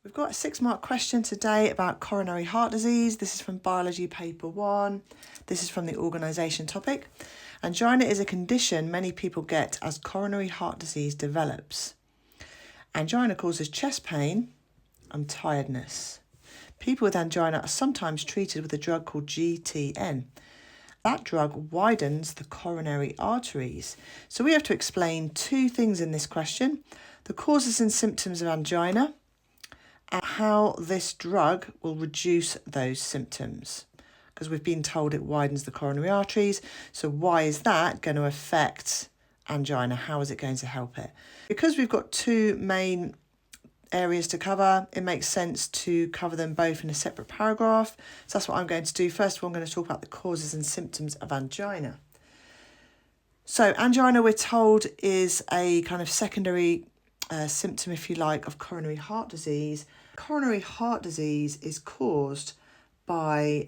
We've got a 6-mark question today about coronary heart disease. This is from Biology Paper 1. This is from the organisation topic. Angina is a condition many people get as coronary heart disease develops. Angina causes chest pain and tiredness. People with angina are sometimes treated with a drug called GTN. That drug widens the coronary arteries. So we have to explain 2 things in this question: the causes and symptoms of angina, and how this drug will reduce those symptoms, because we've been told it widens the coronary arteries. So why is that going to affect angina? How is it going to help it? Because we've got 2 main areas to cover, it makes sense to cover them both in a separate paragraph. So that's what I'm going to do. First of all, I'm going to talk about the causes and symptoms of angina. So angina, we're told, is a kind of secondary symptom, if you like, of coronary heart disease. Coronary heart disease is caused by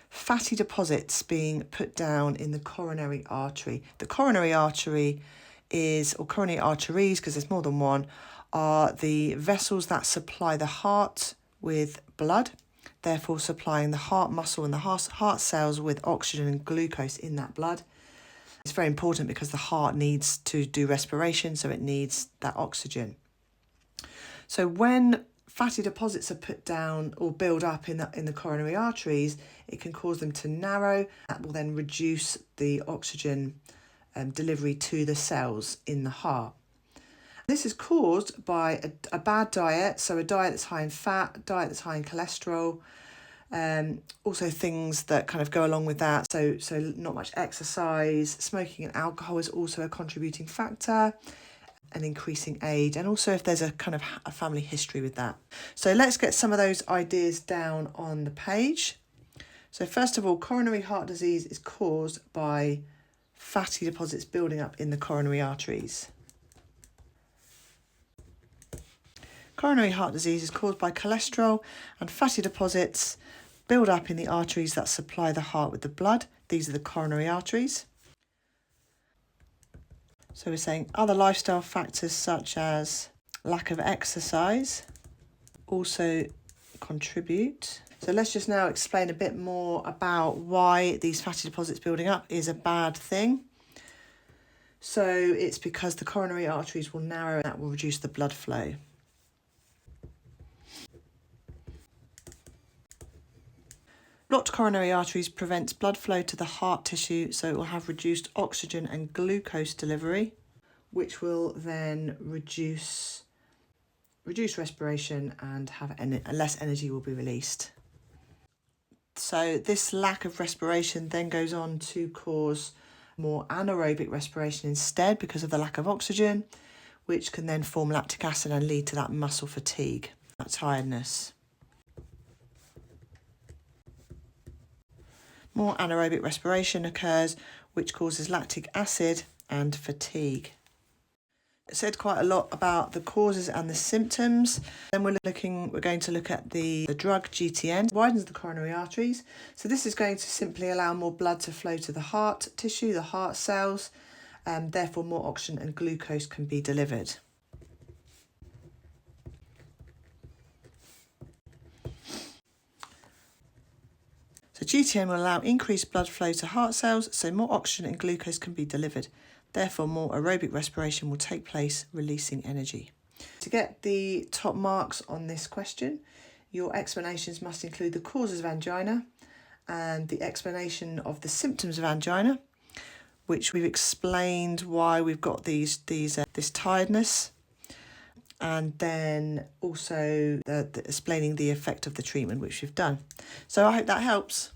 fatty deposits being put down in the coronary artery. The coronary artery is, or coronary arteries, because there's more than one, are the vessels that supply the heart with blood, therefore supplying the heart muscle and the heart cells with oxygen and glucose in that blood. It's very important because the heart needs to do respiration, so it needs that oxygen. So when fatty deposits are put down or build up in the coronary arteries, it can cause them to narrow. That will then reduce the oxygen delivery to the cells in the heart. This is caused by a bad diet, so a diet that's high in fat, a diet that's high in cholesterol, also things that kind of go along with that, so not much exercise. Smoking and alcohol is also a contributing factor, an increasing age, and also if there's a kind of a family history with that. So let's get some of those ideas down on the page. So first of all, coronary heart disease is caused by fatty deposits building up in the coronary arteries. Coronary heart disease is caused by cholesterol and fatty deposits build up in the arteries that supply the heart with the blood. These are the coronary arteries. So we're saying other lifestyle factors such as lack of exercise also contribute. So let's just now explain a bit more about why these fatty deposits building up is a bad thing. So it's because the coronary arteries will narrow and that will reduce the blood flow. Blocked coronary arteries prevents blood flow to the heart tissue, so it will have reduced oxygen and glucose delivery, which will then reduce respiration and have less energy will be released. So this lack of respiration then goes on to cause more anaerobic respiration instead because of the lack of oxygen, which can then form lactic acid and lead to that muscle fatigue, that tiredness. More anaerobic respiration occurs, which causes lactic acid and fatigue. I said quite a lot about the causes and the symptoms. Then we're going to look at the drug GTN, widens the coronary arteries. So this is going to simply allow more blood to flow to the heart tissue, the heart cells, and therefore more oxygen and glucose can be delivered. So GTN will allow increased blood flow to heart cells, so more oxygen and glucose can be delivered. Therefore, more aerobic respiration will take place, releasing energy. To get the top marks on this question, your explanations must include the causes of angina and the explanation of the symptoms of angina, which we've explained why we've got this tiredness, and then also explaining the effect of the treatment, which we've done. So I hope that helps.